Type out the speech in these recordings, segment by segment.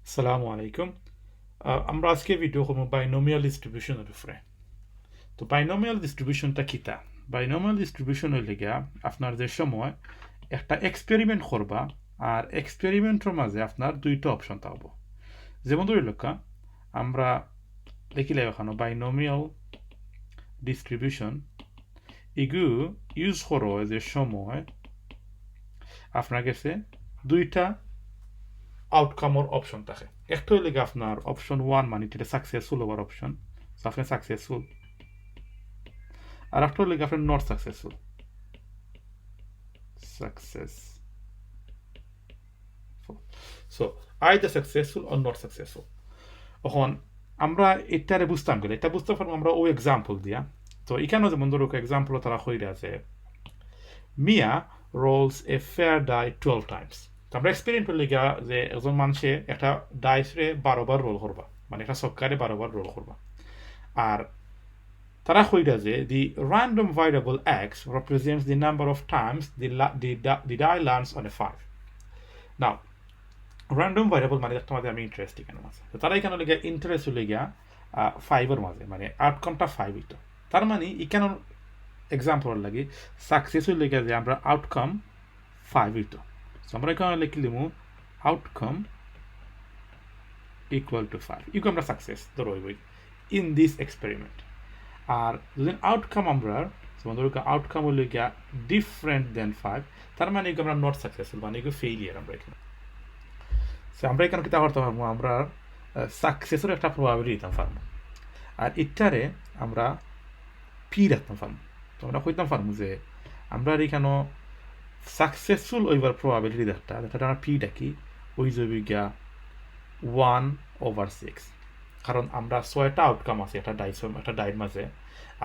আসসালামু আলাইকুম। আমরা আজকে ভিডিও করবো বাইনোমিয়াল ডিস্ট্রিবিউশনের উপরে। তো বাইনোমিয়াল ডিস্ট্রিবিউশনটা কিতা? বাইনোমিয়াল ডিস্ট্রিবিউশন হইলে গিয়া আপনার যে সময় একটা এক্সপেরিমেন্ট করবা, আর এক্সপেরিমেন্টের মাঝে আপনার দুইটা অপশন থাকবো। যেমন ধরি লেখা আমরা লিখিলে এখানে বাইনোমিয়াল ডিস্ট্রিবিউশন ইগু ইউজ করো যে সময় আপনার কাছে দুইটা আউটকামর অপশন থাকে। একটা হইলে গিয়ে আপনার অপশন ওয়ান, মানে এটা সাকসেসফুল হওয়ার অপশন, আপনি সাকসেসফুল। আর একটা হইলে গিয়ে আপনার not successful, successful. So either successful or not successful. এখন আমরা এটারে বুঝতাম গেলে এটা বুঝতে পারবো আমরা ওই এক্সাম্পল দিয়া। তো এখানেও যেমন ধরো এক্সাম্পল তারা হইরে আছে মিয়া rolls a fair die 12 times. তো আমরা এক্সপেরিমেন্ট করলে গিয়া যে একজন মানুষে একটা ডাইসরে 12 বার রোল করবা, মানে একটা ছক্কারে 12 বার রোল করবা। আর তারা কইরা যে the random variable x represents the number of times the die lands on a 5. Now random variable মানে একটা মাঝে আমি ইন্টারেস্ট এখানে আছে, তো তারা এখানে লেগে ইন্টারেস্ট হলে গিয়া 5-এর মাঝে, মানে আউটকামটা 5 হইতো। তার মানে এখানে এক্সাম্পল লাগে সাকসেস হইলে গিয়া যে আমরা আউটকাম 5 হইতো। সো আমরা এখানে লিখে লিমু আউটকাম ইকুয়াল টু 5, ইকু আমরা সাকসেস ধরো হইব ইন দিস এক্সপেরিমেন্ট। আর যদি আউটকাম আমরা আউটকাম হলে গিয়া ডিফারেন্ট দেন 5, তার মানে আমরা নট সাকসেসফুল, মানে ফেইলিয়ার। আমরা এখানে আমরা এখানে কিতা করতে পারবো, আমরা সাকসেসের একটা প্রবাবিলিটি দিতাম পারবো, আর ইটারে আমরা পি রাখতাম পারবো। তো আমরা কইতাম পারবো যে আমরা এখানে সাকসেসফুল ওইবার প্রবাবিলিটি যেটা আমরা পি ডাকি ওই যাবে গিয়া 1/6, কারণ আমরা 6টা আউটকাম আছে একটা ডাইর মাঝে,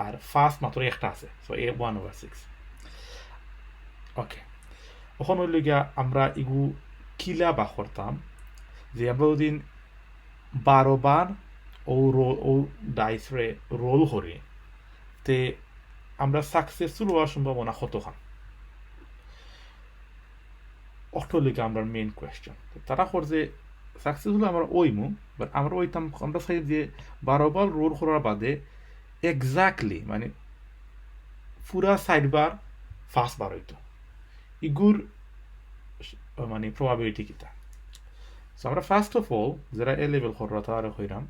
আর ফার্স্ট মাত্র একটা আছে, সো এ 1/6। ওকে, ওখানে হইলে গিয়া আমরা ইগু কিলা বা করতাম যে আমরা যদি 12 বার ও ডাইসরে রোল করি, তে আমরা সাকসেসফুল হওয়ার সম্ভাবনা কতখান? অটো লিগে আমরা মেইন কোয়েশ্চেন। তারা করছে সাকসেসফুল আমরা ওইমু, বাট আমরা ওইতাম আমরা চাই যে 12 বার রোল করার বাদে এক্স্যাক্টলি মানে পুরা 60 বার ফার্স্ট বার হইতো। ইগুর মানে প্রবাবিলিটি কিতা? সো আমরা ফার্স্ট অফ অল যারা এ লেভেল করা তারা হইলাম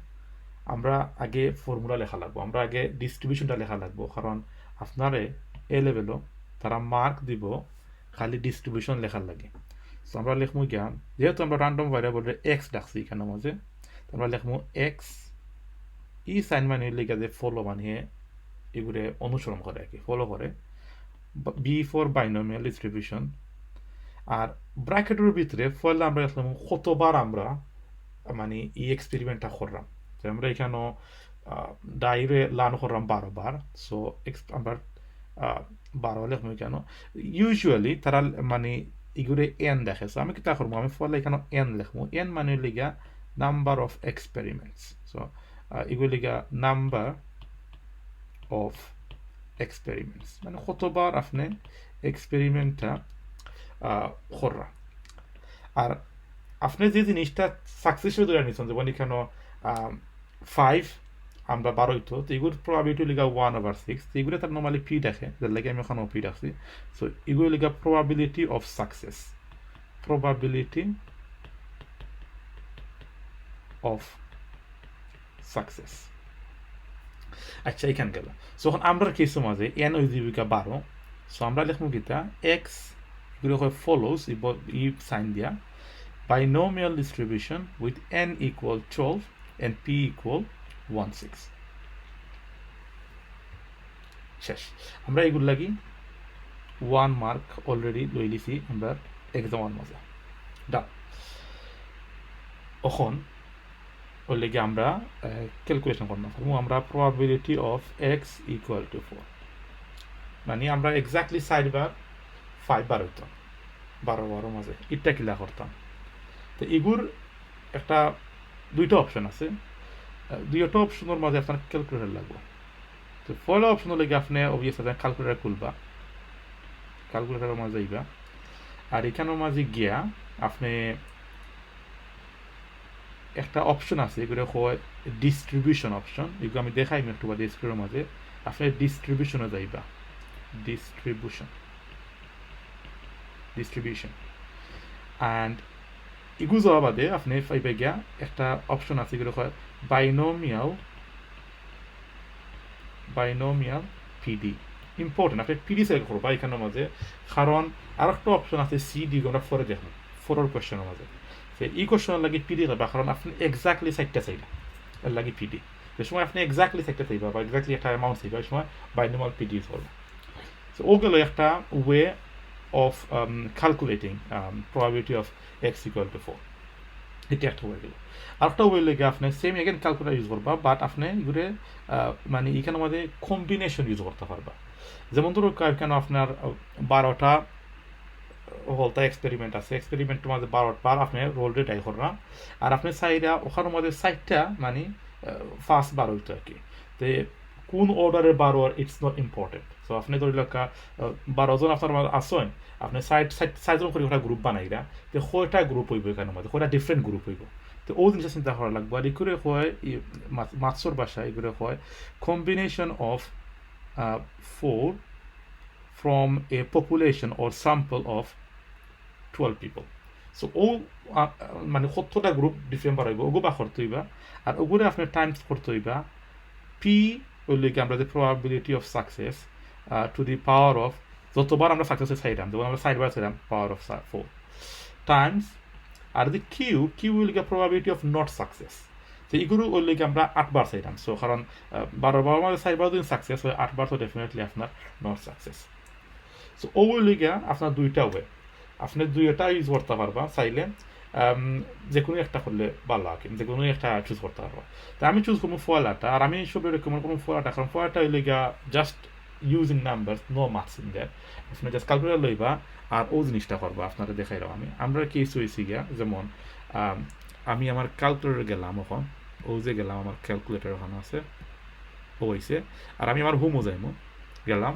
আমরা আগে ফর্মুলা লেখা লাগবো, আমরা আগে ডিস্ট্রিবিউশনটা লেখা লাগবো, কারণ আপনারে এ লেভেলও তারা মার্ক দিব খালি ডিস্ট্রিবিউশন লেখার লাগে। সো আমরা লিখবো গিয়া যেহেতু আমরা র্যান্ডম ভ্যারিয়েবল এক্স ডাকছি এখানে মাঝে, আমরা লিখবো এক্স ই সাইন মানে লিখা যে ফলো মানে এগুলো অনুসরণ করে আর কি, ফলো করে বি ফর বাইনোমিয়াল ডিস্ট্রিবিউশন। আর ব্র্যাকেটের ভিতরে ফলে আমরা লিখলাম কতবার আমরা মানে এই এক্সপেরিমেন্টটা করলাম। যে আমরা এখানে ডাইরে লান করলাম 12 বার, সো আমরা 12 লিখবো কেন? ইউজুয়ালি তারা মানে এগুলো এন দেখে, সো আমি কি তা করবো, আমি ফলে এখানে এন লিখবো। এন মানে লিগা নাম্বার অফ এক্সপেরিমেন্টস, সো এগুলো লিগা নাম্বার অফ এক্সপেরিমেন্টস মানে কতবার আপনি এক্সপেরিমেন্টটা কররা। আর আপনি যে জিনিসটা সাকসেসফুল ধরে নিচ্ছেন, যেমন এখানে 5 আমরা 12 হইতো, তো এগুলোর প্রবাবিলিটি লিগা 1/6, তো এগুলো তার নর্মালি পি দেখে, যার লাগে আমি ওখানে পি রাখছি। সো এগুলো লিগা probability of success, probability of success. আচ্ছা এখানে গেল। সো এখন আমরা কেসের মাঝে এন ওই জীবিকা 12, সো আমরা লিখবো কিতা এক্স এগুলো হয় ফলোস ই সাইন দিয়া binomial distribution with n equal 12 and p equal 1/6. শেষ। আমরা এগুলো লাগি 1 মার্ক অলরেডি লই লিছি আমরা এক্সাম মাঝে ডান। এখন ওর লেগে আমরা ক্যালকুলেশন করতে পারবো, আমরা probability of x equal to 4, মানে আমরা এক্স্যাক্টলি 60 বার 5 বার হইতাম 12 মাঝে এটা কিলা করতাম। তো এগুর একটা দুইটা অপশন আছে, দুইটা অপশনের মাঝে আপনার ক্যালকুলেটর লাগবে। তো পয়লা অপশন লেগে আপনি অবভিয়াস ক্যালকুলেটর খুলবা, ক্যালকুলেটরের মাঝে যাইবা, আর এখানের মাঝে গিয়া আপনি একটা অপশন আছে এগুলো হয় ডিস্ট্রিবিউশন অপশন, এগুলো আমি দেখাই একটু বাদে স্ক্রিনের মাঝে। আপনি ডিস্ট্রিবিউশনে যাইবা, ডিস্ট্রিবিউশন অ্যান্ড এগুলো যাওয়া বাদে আপনি পাইবে গিয়া একটা অপশন আছে এগুলো হয় বাইনোমিয়াল পিডি। ইম্পর্টেন্ট আপনি পিডি সিলেক্ট করবা এখানের মাঝে, কারণ আর একটা অপশন আছে সিডি, আমরা পরে দেখুন ফোরের কোয়েশ্চনের মাঝে। সে এই কোয়েশ্চনের লাগে পিডি করবা, কারণ আপনি এক্স্যাক্টলি সাইডটা চাইবা, এর লাগে পিডি। যে সময় আপনি এক্স্যাক্টলি সাইডটা চাইবা বা এক্স্যাক্টলি একটা অ্যামাউন্ট চাইবা, ওই সময় বাইনোমিয়াল পিডি ইউজ করবা। সো ওগুলো একটা way of calculating probability of x equal to 4, এটা একটা ওয়ে গেল। আরেকটা ওয়ে লেগে আপনি সেম এগেন ক্যালকুলেটার ইউজ করবা, বাট আপনি এগুলো মানে এখানে মধ্যে কম্বিনেশন ইউজ করতে পারবা। যেমন ধরো কেন আপনার 12টা হলতা এক্সপেরিমেন্ট আছে, এক্সপেরিমেন্টের মধ্যে 12বার আপনি রোল রেট আই করবা, আর আপনি চাইরা ওখানের মধ্যে 60টা মানে ফার্স্ট 12 আর কি। তো কোন অর্ডারে 12 ইটস নট ইম্পর্টেন্ট। সো আপনি ধরি লেখা 12জন আপনার আসেন, আপনি সাইজন করে ওটা গ্রুপ বানাইরা, তো কয়টা গ্রুপ হইব এখানের মধ্যে, কয়টা ডিফারেন্ট গ্রুপ হইব, তো ওই জিনিসটা চিন্তা করা লাগবে। আর এগুলো হয় মাছর বাসায় এগুলো হয় combination of 4 from a population or sample of 12 people. So ও মানে 70টা গ্রুপ ডিফারেন্ট বাড়াইব, ওগো বা করতে হইবা, আর ওগুলো আপনার টাইমস করতে হইবা পি হইলে কি আমরা যে probability of success to the power of, যতবার আমরা সাকসেসে চাইলাম, যেমন আমরা 60বার চাইলাম পাওয়ার অফ 4 টাইমস, আর দি কিউ হইলে কি প্রবাবিলিটি অফ নট সাকসেস। তো এগুলো হইলে কি আমরা 8বার চাইলাম। সো কারণ 12বার মধ্যে 4বার যদি সাকসেস হয়, 8বার তো ডেফিনেটলি আপনার নট সাকসেস। সো ও হইলে গিয়া আপনার দুইটা ওয়ে, আপনি দুইটা ইউজ করতে পারবা চাইলে, যে কোনো একটা করলে ভালো আর কি, যে কোনো একটা চুজ করতে পারবা। তা আমি চুজ করবো ফোয়ালাটা, আর আমি সব রেকমেন্ড করবো ফোয়ালাটা, কারণ ফোয়ালাটা হইলে গিয়া just using number, no marks in that. আপনি জাস্ট ক্যালকুলেটর লইবা আর ও জিনিসটা করবা। আপনারা দেখাই রাও আমরা কেস হয়েছি গিয়া, যেমন আমি আমার ক্যালকুলেটর গেলাম, এখন ও যে গেলাম আমার ক্যালকুলেটর ওখানে আছে, ও হয়েছে, আর আমি আমার হোমও যাইমো গেলাম।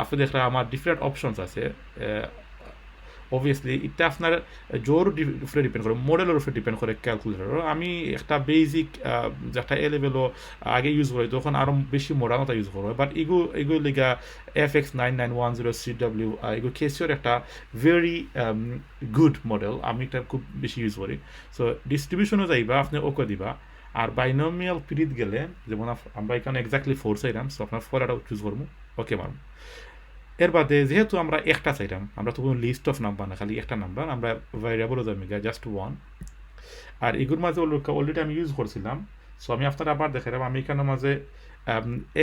আপনি দেখলাম আমার ডিফারেন্ট অপশনস আছে। অবভিয়াসলি এটা আপনার জোর উপরে ডিপেন্ড করে, মডেলের উপরে ডিপেন্ড করে ক্যালকুলেটর। আমি একটা বেসিক যেটা এ লেভেলও আগে ইউজ করি, তখন আরও বেশি মডার্নতা ইউজ করবো। বাট এগুলো লিগা FX9910CW এগুলো কেসিওর একটা ভেরি গুড মডেল, আমি এটা খুব বেশি ইউজ করি। সো ডিস্ট্রিবিউশনও যাইবা, আপনি ওকে দিবা। আর বাইনোমিয়াল পিরিয়ড গেলে, যেমন আমরা এখানে এক্স্যাক্টলি 4 চাইলাম, সো আপনার 4 এটা চুজ করবো, ওকে মারবো। এর বাদে যেহেতু আমরা একটা চাইলাম, আমরা তো কোনো লিস্ট অফ নাম্বার না, খালি একটা নাম্বার, আমরা ভ্যারিয়েবলও যাবো জাস্ট 1। আর এগুলোর মাঝে অলরেডি আমি ইউজ করছিলাম। সো আমি আপনার আবার দেখালাম, আমি এখানের মাঝে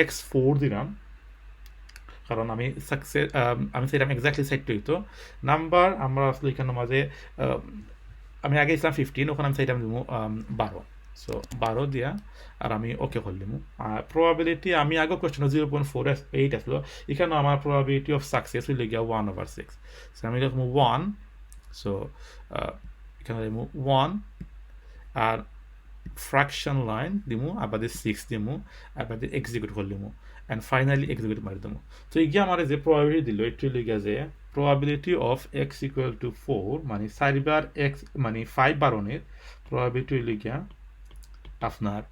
X4 দিলাম, কারণ আমি আমি চাইলাম এক্স্যাক্টলি সাইডটা হইতো নাম্বার। আমরা আসলে এখানের মাঝে আমি আগে ইসলাম 15, ওখানে আমি চাইলাম দিব 12। সো 12 দিয়া আর আমি ওকে করলাম। আর প্রবাবিলিটি আমি আগে কোয়েশ্চেন 0.48 আসলো, এখানে আমার প্রবাবিলিটি অফ সাকসেস হইলে গিয়া 1/6। সো আমি লিখবো 1। সো এখানে লিখবো 1 আর ফ্র্যাকশন লাইন দিমু, আবার 6 দিমু, আবার এক্সিকিউট করলিমু, অ্যান্ড ফাইনালি এক্সিকিউট মারি দিমু। তো এই গিয়ে আমার যে প্রবাবিলিটি দিল, একটু লিখা যে probability of x equal to 4 মানে 4বার x মানে 5 বারণের প্রবাবিলিটি লিখা আপনার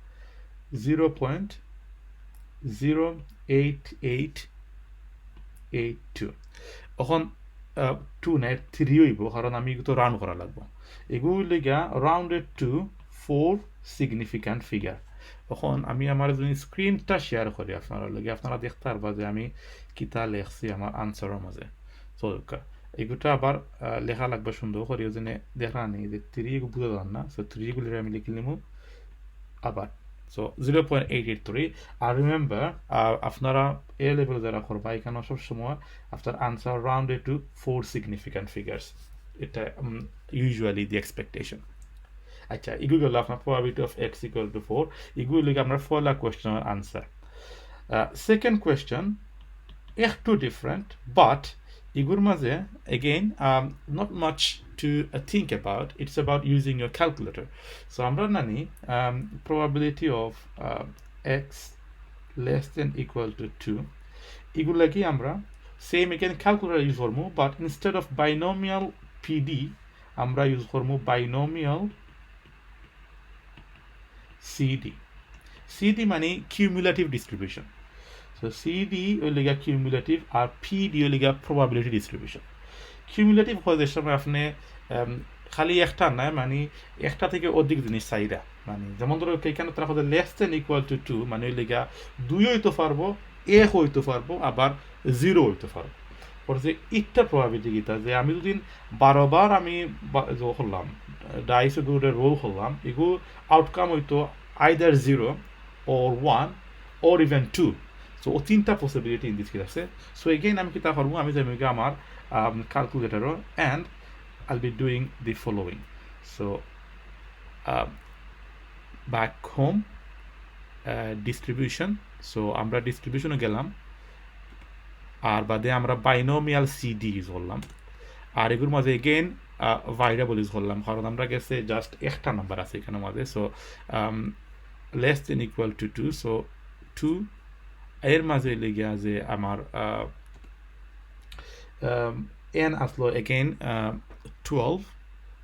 0.08882। এখন 2 নাই 3 হইব, কারণ আমি তো রাউন্ড করা লাগবো। এগুলো লিখা রাউন্ডেড টু 4 সিগনিফিক্যান্ট ফিগার। এখন আমি আমার যদি স্ক্রিনটা শেয়ার করি আপনারা লগে, আপনারা দেখতে পারবা যে আমি কিতা লেখছি আমার আনসারের মাঝে। তো এগুলো আবার লেখা লাগবে সুন্দর করে, ওই জন্য দেখা নেই যে 3 বুঝে যান না। সো 3 গুলি আমি লিখে নিব আবার। সো 0.883। আর রিমেম্বার আপনারা এ লেভেল যারা করবা, এখানে সবসময় আপনার answer rounded to 4 significant figures, এটা ইউজুয়ালি দি এক্সপেকটেশন। আচ্ছা, এগুলো হলো আপনার probability of x equal to 4। এগুলো লিখে আপনার ফলা কোয়েশ্চেনের আনসার। সেকেন্ড কোয়েশ্চেন একটু ডিফারেন্ট, বাট এগুলোর মাঝে again not much to think about. It's about using your calculator. So আমরা জানি probability of x less than equal to 2, এগুলো কি আমরা সেম again calculator ইউজ করবো, but instead of binomial PD আমরা ইউজ করবো binomial সিডি মানে cumulative distribution so CD ওই লিগা কিউমুলেটিভ আর পিডি ওই লিগা প্রবাবিলিটি ডিস্ট্রিবিউশন কিউমুলেটিভ হয় যে সময় আপনি খালি একটা নাই মানে একটা থেকে অধিক জিনিস চাইরা মানে যেমন ধরো এখানে তারা হচ্ছে লেস দেন ইকুয়াল টু 2 মানে ওই লিগা 2 হইতে পারবো 1 হইতে পারবো আবার 0 হইতে পারবো যে একটা প্রবাবিলিটি গীতা যে আমি যদি 12 বার আমি করলাম ডাইস গুড়ে রোল করলাম এগুলো আউটকাম হইতো either 0 or 1 or even 2 so ও তিনটা পসিবিলিটি ইন দিস কেস আছে সো এগেইন আমি কিতা করবো আমি যাই আমার ক্যালকুলেটরও and I'll be doing the following so back home distribution so আমরা ডিস্ট্রিবিউশনে গেলাম আর বাদে আমরা বাইনোমিয়াল সিডি ইউজ করলাম আর এগুলোর মাঝে এগেইন ভাইরাবল ইউজ করলাম কারণ আমরা গেছে জাস্ট একটা নাম্বার আছে এখানে মাঝে so less than equal to 2 so 2 এর মাঝে লেগে যে আমার এন আসলো এগেইন 12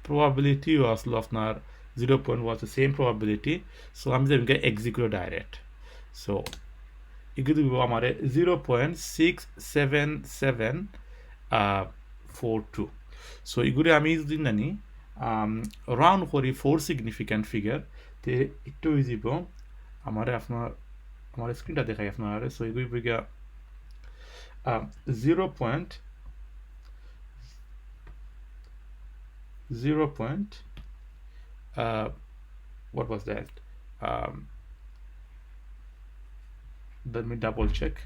প্রবাবিলিটিও আসলো আপনার 0.1 সেম প্রবাবিলিটি সো আমি যাবো এক্সিকিউট ডাইরেক্ট সো এগুলো দিব আমার 0.67742 সো এগুলো আমি যদি জানি রাউন্ড করি 4 সিগনিফিক্যান্ট ফিগার তে একটু দিব আমার আপনার আমার স্ক্রিনটা দেখাই আপনার সো এগুলো বিঘা 0. What was that? Let me double check.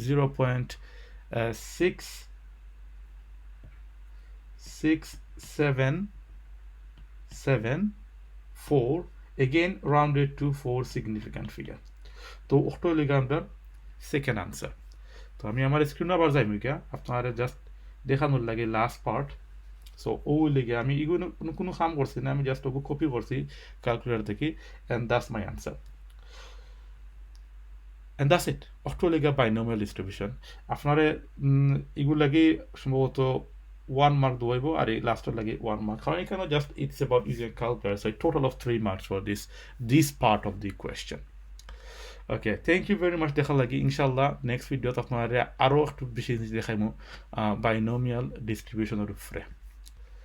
0.66774 again rounded to 4 significant figure. তো ওটা লিখে আমরা সেকেন্ড আনসার তো আমি আমার স্ক্রিনে আবার যাই মিকা আপনারা জাস্ট দেখানোর লাগে লাস্ট পার্ট সো ও লিগে আমি এগুলো কোনো কাম করছি না আমি জাস্ট ওকে কপি করছি ক্যালকুলেটর থেকে and that's my answer and that's it Australia binomial distribution আপনারা এগুলো লাগে সম্ভবত 1 mark দেবো আর এই লাস্টের লাগে 1 mark কারণ এখানে just it's about using calculator so total of 3 marks for this part of the question okay thank you very much দেখা লাগে ইনশাল্লাহ নেক্সট ভিডিওতে আপনারা আরও একটু বেশি জিনিস দেখাইমো বাইনোমিয়াল ডিস্ট্রিবিউশনের উপরে